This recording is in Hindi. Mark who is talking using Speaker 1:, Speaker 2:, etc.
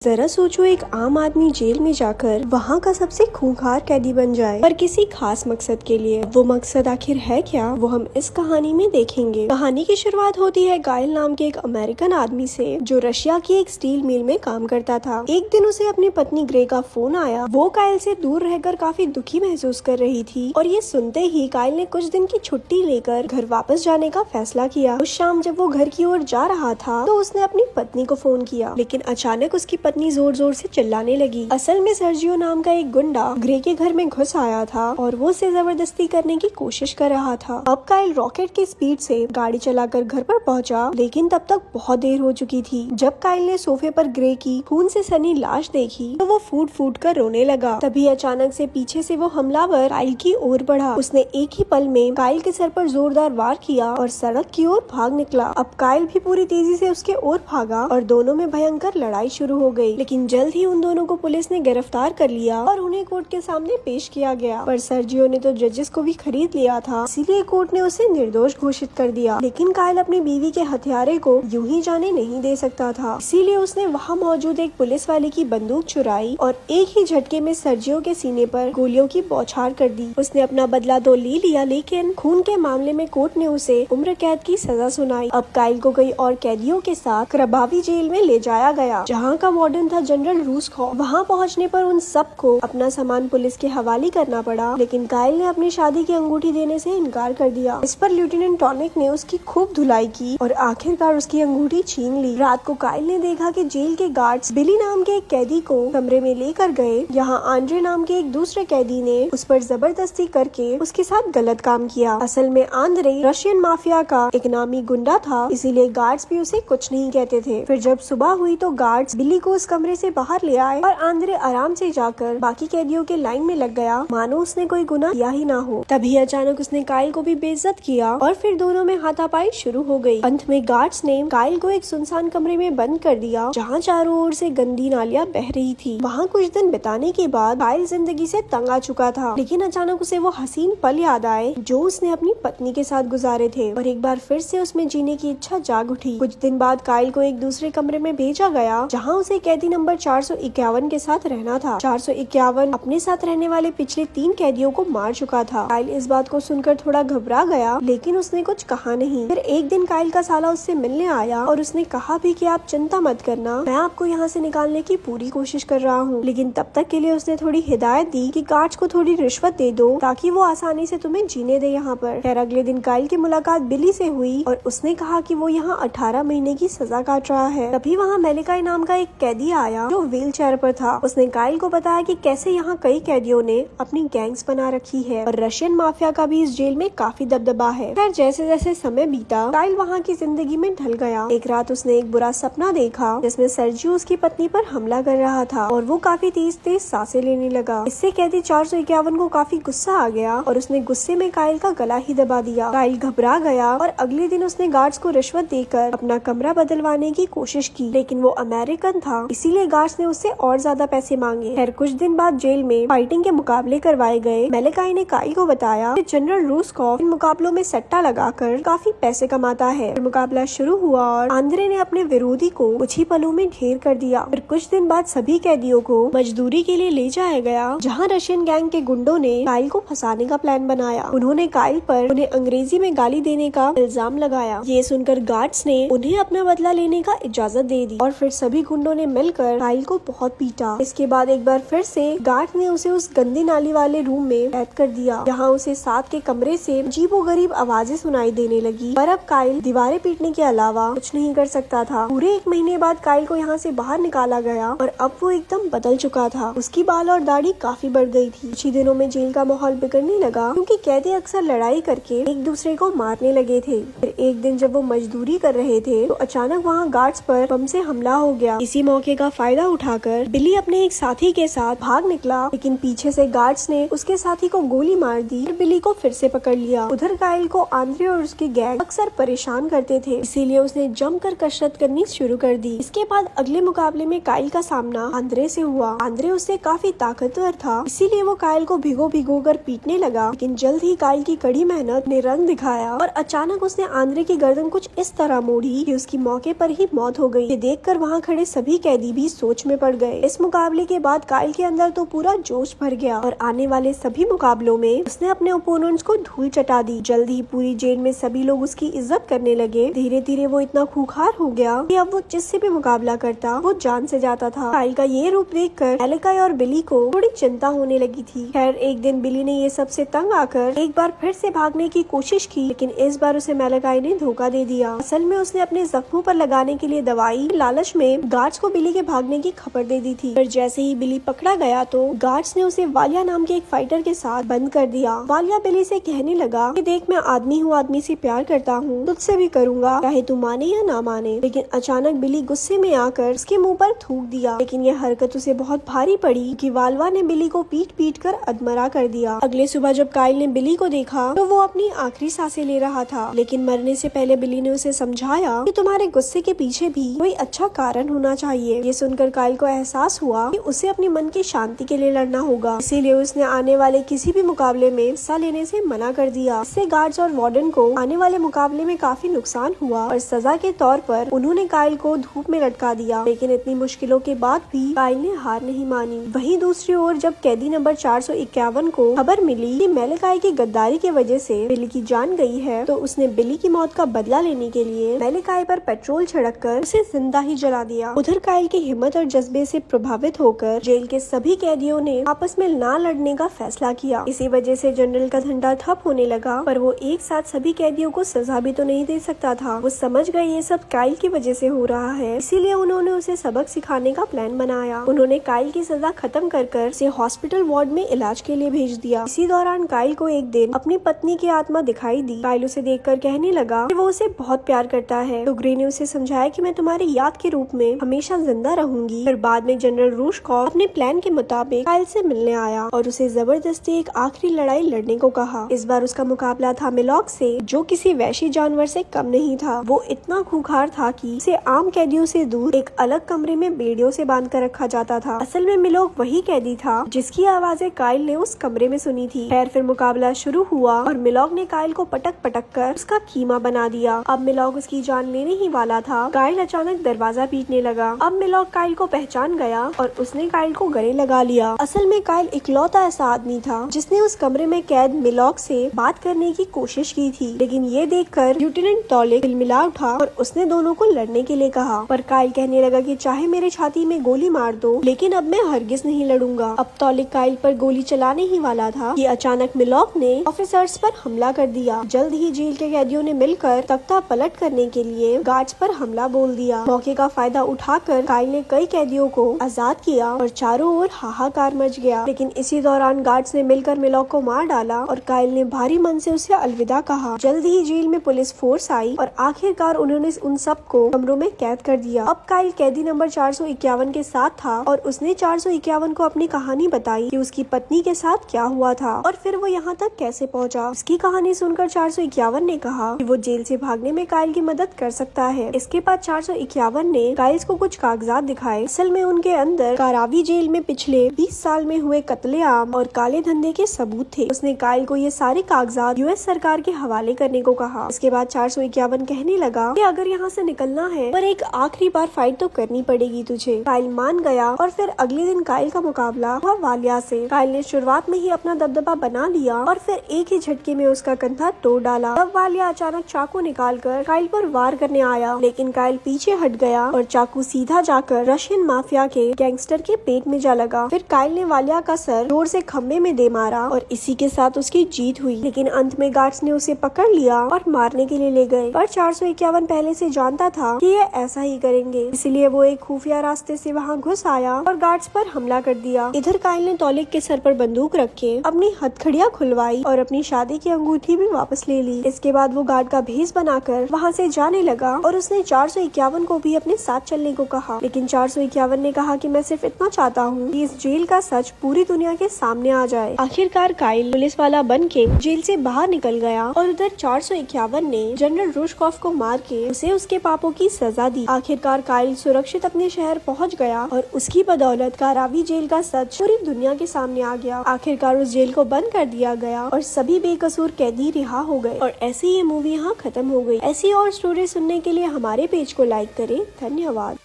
Speaker 1: जरा सोचो, एक आम आदमी जेल में जाकर वहाँ का सबसे खूंखार कैदी बन जाए, पर किसी खास मकसद के लिए। वो मकसद आखिर है क्या, वो हम इस कहानी में देखेंगे। कहानी की शुरुआत होती है गाइल नाम के एक अमेरिकन आदमी से, जो रशिया की एक स्टील मिल में काम करता था। एक दिन उसे अपनी पत्नी ग्रे का फोन आया। वो काइल से दूर रहकर काफी दुखी महसूस कर रही थी, और ये सुनते ही काइल ने कुछ दिन की छुट्टी लेकर घर वापस जाने का फैसला किया। उस शाम जब वो घर की ओर जा रहा था तो उसने अपनी पत्नी को फोन किया, लेकिन अचानक उसकी पत्नी जोर जोर से चिल्लाने लगी। असल में सर्जियो नाम का एक गुंडा ग्रे के घर में घुस आया था और वो उसे जबरदस्ती करने की कोशिश कर रहा था। अब काइल रॉकेट की स्पीड से गाड़ी चलाकर घर पर पहुंचा, लेकिन तब तक बहुत देर हो चुकी थी। जब काइल ने सोफे पर ग्रे की खून से सनी लाश देखी तो वो फूट फूट कर रोने लगा। तभी अचानक से पीछे से वो हमलावर काइल की ओर बढ़ा। उसने एक ही पल में काइल के सर पर जोरदार वार किया और सड़क की ओर भाग निकला। अब काइल भी पूरी तेजी से उसके ओर भागा और दोनों में भयंकर लड़ाई शुरू हो गई। लेकिन जल्द ही उन दोनों को पुलिस ने गिरफ्तार कर लिया और उन्हें कोर्ट के सामने पेश किया गया। पर सर्जियो ने तो जजेस को भी खरीद लिया था, इसीलिए कोर्ट ने उसे निर्दोष घोषित कर दिया। लेकिन काइल अपनी बीवी के हथियारे को यूं ही जाने नहीं दे सकता था, इसीलिए उसने वहाँ मौजूद एक पुलिस वाले की बंदूक चुराई और एक ही झटके में सर्जियो के सीने पर गोलियों की बौछार कर दी। उसने अपना बदला तो ले लिया, लेकिन खून के मामले में कोर्ट ने उसे उम्र कैद की सजा सुनाई। अब काइल को कई और कैदियों के साथ क्रबावी जेल में ले जाया गया, जहाँ का वार्डन था जनरल रूसखॉफ। वहाँ पहुँचने पर उन सबको अपना सामान पुलिस के हवाले करना पड़ा, लेकिन काइल ने अपनी शादी की अंगूठी देने से इनकार कर दिया। इस पर लेफ्टिनेंट टॉनिक ने उसकी खूब धुलाई की और आखिरकार उसकी अंगूठी छीन ली। रात को काइल ने देखा कि जेल के गार्ड्स बिली नाम के एक कैदी को कमरे में लेकर गए। यहाँ आंद्रे नाम के एक दूसरे कैदी ने उस पर जबरदस्ती करके उसके साथ गलत काम किया। असल में आंद्रे रशियन माफिया का एक नामी गुंडा था, इसीलिए गार्ड्स भी उसे कुछ नहीं कहते थे। फिर जब सुबह हुई तो गार्ड्स बिली को उस कमरे से बाहर ले आए और आंद्रे आराम से जाकर बाकी कैदियों के लाइन में लग गया, मानो उसने कोई गुनाह किया ही ना हो। तभी अचानक उसने काइल को भी बेइज्जत किया और फिर दोनों में हाथापाई शुरू हो गई। अंत में गार्ड्स ने काइल को एक सुनसान कमरे में बंद कर दिया, जहाँ चारों ओर से गंदी नालियाँ बह रही थी। वहाँ कुछ दिन बिताने के बाद काइल जिंदगी से तंग आ चुका था, लेकिन अचानक उसे वो हसीन पल याद आए जो उसने अपनी पत्नी के साथ गुजारे थे, और एक बार फिर से उसमें जीने की इच्छा जाग उठी। कुछ दिन बाद काइल को एक दूसरे कमरे में भेजा गया, जहाँ उसे कैदी नंबर 451 के साथ रहना था। 451 अपने साथ रहने वाले पिछले 3 कैदियों को मार चुका था। काइल इस बात को सुनकर थोड़ा घबरा गया, लेकिन उसने कुछ कहा नहीं। फिर एक दिन काइल का साला उससे मिलने आया और उसने कहा भी कि आप चिंता मत करना, मैं आपको यहाँ से निकालने की पूरी कोशिश कर रहा हूँ। लेकिन तब तक के लिए उसने थोड़ी हिदायत दी कि गार्ड्स को थोड़ी रिश्वत दे दो ताकि वो आसानी से तुम्हें जीने दे यहाँ पर। खैर अगले दिन काइल की मुलाकात बिली से हुई और उसने कहा कि वो यहाँ 18 महीने की सजा काट रहा है। तभी वहाँ मेलिकाई नाम का एक कैदी आया जो व्हील चेयर पर था। उसने काइल को बताया कि कैसे यहाँ कई कैदियों ने अपनी गैंग्स बना रखी है और रशियन माफिया का भी इस जेल में काफी दबदबा है। खैर जैसे जैसे समय बीता काइल वहाँ की जिंदगी में ढल गया। एक रात उसने एक बुरा सपना देखा जिसमें सर्जियो उसकी पत्नी पर हमला कर रहा था और वो काफी तेज तेज सांसें लेने लगा। इससे कैदी 451 को काफी गुस्सा आ गया और उसने गुस्से में काइल का गला ही दबा दिया। काइल घबरा गया और अगले दिन उसने गार्ड्स को रिश्वत देकर अपना कमरा बदलवाने की कोशिश की, लेकिन वो अमेरिकन था, इसीलिए गार्ड्स ने उससे और ज्यादा पैसे मांगे। खैर कुछ दिन बाद जेल में फाइटिंग के मुकाबले करवाए गए। मेलिकाई ने काइल को बताया कि जनरल रूसखॉफ इन मुकाबलों में सट्टा लगाकर काफी पैसे कमाता है। मुकाबला शुरू हुआ और आंद्रे ने अपने विरोधी को कुछ ही पलों में ढेर कर दिया। फिर कुछ दिन बाद सभी कैदियों को मजदूरी के लिए ले जाया गया, जहाँ रशियन गैंग के गुंडों ने काइल को फंसाने का प्लान बनाया। उन्होंने काइल पर उन्हें अंग्रेजी में गाली देने का इल्जाम लगाया। ये सुनकर गार्ड्स ने उन्हें अपना बदला लेने का इजाजत दे दी और फिर सभी गुंडों ने मिलकर काइल को बहुत पीटा। इसके बाद एक बार फिर से गार्ड ने उसे उस गंदी नाली वाले रूम में कैद कर दिया, जहाँ उसे साथ के कमरे से अजीबोगरीब आवाजें सुनाई देने लगी। पर अब काइल दीवारें पीटने के अलावा कुछ नहीं कर सकता था। पूरे 1 महीने बाद काइल को यहाँ से बाहर निकाला गया और अब वो एकदम बदल चुका था। उसकी बाल और दाढ़ी काफी बढ़ गई थी। कुछ ही दिनों में जेल का माहौल बिगड़ने लगा, क्योंकि कैदी अक्सर लड़ाई करके एक दूसरे को मारने लगे थे। फिर एक दिन जब वो मजदूरी कर रहे थे तो अचानक वहाँ गार्ड्स पर बम से हमला हो गया। इसी मौके का फायदा उठाकर बिली अपने एक साथी के साथ भाग निकला, लेकिन पीछे से गार्ड्स ने उसके साथी को गोली मार दी और बिली को फिर से पकड़ लिया। उधर काइल को आंद्रे और उसकी गैंग अक्सर परेशान करते थे, इसीलिए उसने जमकर कसरत करनी शुरू कर दी। इसके बाद अगले मुकाबले में काइल का सामना आंद्रे से हुआ। आंद्रे उससे काफी ताकतवर था, इसीलिए वो काइल को भिगो भिगो कर पीटने लगा, लेकिन जल्द ही काइल की कड़ी मेहनत ने रंग दिखाया और अचानक उसने आंद्रे की गर्दन कुछ इस तरह मोड़ी कि उसकी मौके पर ही मौत हो गई। ये देखकर वहाँ खड़े सभी कैदी भी सोच में पड़ गए। इस मुकाबले के बाद काइल के अंदर तो पूरा जोश भर गया और आने वाले सभी मुकाबलों में उसने अपने ओपोनेंट्स को धूल चटा दी। जल्द ही पूरी जेल में सभी लोग उसकी इज्जत करने लगे। धीरे धीरे वो इतना खूंखार हो गया कि अब वो जिससे भी मुकाबला करता वो जान से जाता था। काइल का ये रूप देखकर मैलेकाई और बिली को थोड़ी चिंता होने लगी थी। खैर एक दिन बिली ने ये सबसे तंग आकर एक बार फिर से भागने की कोशिश की, लेकिन इस बार उसे मैलेकाई ने धोखा दे दिया। असल में उसने अपने जख्मों पर लगाने के लिए दवाई लालच में गार्ड्स को बिली के भागने की खबर दे दी थी। पर जैसे ही बिली पकड़ा गया तो गार्ड्स ने उसे वालिया नाम के एक फाइटर के साथ बंद कर दिया। वालिया बिली से कहने लगा कि देख मैं आदमी हूँ, आदमी से प्यार करता हूँ, तुझसे भी करूँगा चाहे तू माने या ना माने। लेकिन अचानक बिली गुस्से में आकर उसके मुंह पर थूक दिया, लेकिन यह हरकत उसे बहुत भारी पड़ी कि वालवा ने बिली को पीट पीट कर अधमरा कर दिया। अगले सुबह जब काइल ने बिली को देखा तो वो अपनी आखिरी सांसें ले रहा था, लेकिन मरने से पहले बिली ने उसे समझाया कि तुम्हारे गुस्से के पीछे भी कोई अच्छा कारण होना चाहिए। ये सुनकर काइल को एहसास हुआ कि उसे अपने मन की शांति के लिए लड़ना होगा, इसीलिए उसने आने वाले किसी भी मुकाबले में हिस्सा लेने से मना कर दिया। इससे गार्ड्स और वार्डन को आने वाले मुकाबले में काफी नुकसान हुआ और सजा के तौर पर उन्होंने काइल को धूप में लटका दिया। लेकिन इतनी मुश्किलों के बाद भी काइल ने हार नहीं मानी। वहीं दूसरी ओर जब कैदी नंबर 451 को खबर मिली कि मैलेकाई की गद्दारी की वजह से बिली की जान गई है, तो उसने बिली की मौत का बदला लेने के लिए मैलेकाई पर पेट्रोल छिड़क कर उसे जिंदा ही जला दिया। उधर काइल की हिम्मत और जज्बे से प्रभावित होकर जेल के सभी कैदियों ने आपस में ना लड़ने का फैसला किया। इसी वजह से जनरल का धंधा ठप होने लगा, पर वो एक साथ सभी कैदियों को सजा भी तो नहीं दे सकता था। वो समझ गए ये सब काइल की वजह से हो रहा है, इसीलिए उन्होंने उसे सबक सिखाने का प्लान बनाया। उन्होंने काइल की सजा खत्म कर उसे हॉस्पिटल वार्ड में इलाज के लिए भेज दिया। इसी दौरान काइल को एक दिन अपनी पत्नी की आत्मा दिखाई दी। काइल उसे देखकर कहने लगा कि वो उसे बहुत प्यार करता है। तो ग्रे ने उसे समझाया कि मैं तुम्हारी याद के रूप में हमेशा जिंदा रहूंगी। फिर बाद में जनरल रूशकॉफ अपने प्लान के मुताबिक काइल से मिलने आया और उसे जबरदस्ती एक आखिरी लड़ाई लड़ने को कहा। इस बार उसका मुकाबला था मिलॉक से, जो किसी वैशी जानवर से कम नहीं था। वो इतना खूंखार था कि उसे आम कैदियों से दूर एक अलग कमरे में बेड़ियों से बांध कर रखा जाता था। असल में मिलॉक वही कैदी था जिसकी आवाजें काइल ने उस कमरे में सुनी थी। खैर फिर मुकाबला शुरू हुआ और मिलॉक ने काइल को पटक पटक कर उसका कीमा बना दिया। अब मिलॉक उसकी जान लेने ही वाला था। काइल अचानक दरवाजा पीटने लगा। अब मिलॉक काइल को पहचान गया और उसने काइल को गले लगा लिया। असल में काइल इकलौता ऐसा आदमी था जिसने उस कमरे में कैद मिलॉक से बात करने की कोशिश की थी, लेकिन ये देखकर लेफ्टिनेंट टॉलिक तिलमिला उठा और उसने दोनों को लड़ने के लिए कहा। पर काइल कहने लगा कि चाहे मेरे छाती में गोली मार दो, लेकिन अब मैं हरगिज नहीं लड़ूंगा। अब टॉलिक काइल पर गोली चलाने ही वाला था कि अचानक मिलॉक ने ऑफिसर्स पर हमला कर दिया। जल्द ही जेल के कैदियों ने मिलकर तख्ता पलट करने के लिए गार्ड्स पर हमला बोल दिया। मौके का फायदा उठाकर काइल ने कई कैदियों को आजाद किया और चारों ओर हाहाकार मच गया। लेकिन इसी दौरान गार्ड्स ने मिलकर मिलॉक को मार डाला और काइल ने भारी मन से उसे अलविदा कहा। जल्द ही जेल में पुलिस फोर्स आई और आखिरकार उन्होंने उन सबको कमरों में कैद कर दिया। अब काइल कैदी नंबर 451 के साथ था और उसने 451 को अपनी कहानी बताई कि उसकी पत्नी के साथ क्या हुआ था और फिर वो यहाँ तक कैसे पहुँचा। उसकी कहानी सुनकर 451 ने कहा कि वो जेल से भागने में काइल की मदद कर सकता है। इसके बाद 451 ने काइल को कुछ कागजात दिखाए। असल में उनके अंदर कारावी जेल में पिछले 20 साल में हुए कत्लेआम और काले धंधे के सबूत थे। उसने काइल को ये सारे कागजात यूएस सरकार के हवाले करने को कहा। इसके बाद 451 कहने लगा कि अगर यहाँ से निकलना है पर एक आखिरी बार फाइट तो करनी पड़ेगी तुझे। काइल मान गया और फिर अगले दिन काइल का मुकाबला हुआ वालिया से। काइल ने शुरुआत में ही अपना दबदबा बना लिया और फिर एक ही झटके में उसका कंधा तोड़ डाला। तब वालिया अचानक चाकू निकालकर काइल पर वार करने आया, लेकिन काइल पीछे हट गया और चाकू सीधा जाकर रशियन माफिया के गैंगस्टर के पेट में जा लगा। फिर काइल ने वालिया का सर जोर से खम्बे में दे मारा और इसी के साथ उसकी जीत हुई। लेकिन अंत में गार्ड्स ने उसे पकड़ लिया और मारने के लिए ले गए। पर 451 पहले से जानता था कि ये ऐसा ही करेंगे, इसलिए वो एक खुफिया रास्ते से वहाँ घुस आया और गार्ड्स पर हमला कर दिया। इधर काइल ने टॉलिक के सर पर बंदूक रख के अपनी हथकड़ियाँ खुलवाई और अपनी शादी की अंगूठी भी वापस ले ली। इसके बाद वो गार्ड का भेष बनाकर वहाँ से जाने लगा और उसने 451 को भी अपने साथ चलने को कहा। लेकिन 451 ने कहा कि मैं सिर्फ इतना चाहता हूँ कि इस जेल का सच पूरी दुनिया के सामने आ जाए। आखिरकार काइल पुलिस वाला बन के जेल से बाहर निकल गया और उधर 451 ने जनरल रूशकॉफ को मार के उसे उसके पापों की सजा दी। आखिरकार काइल सुरक्षित अपने शहर पहुंच गया और उसकी बदौलत कारावी जेल का सच पूरी दुनिया के सामने आ गया। आखिरकार उस जेल को बंद कर दिया गया और सभी बेकसूर कैदी रिहा हो गए और ऐसे ये मूवी यहाँ खत्म हो गई। ऐसी और स्टोरी सुनने के लिए हमारे पेज को लाइक करें। धन्यवाद।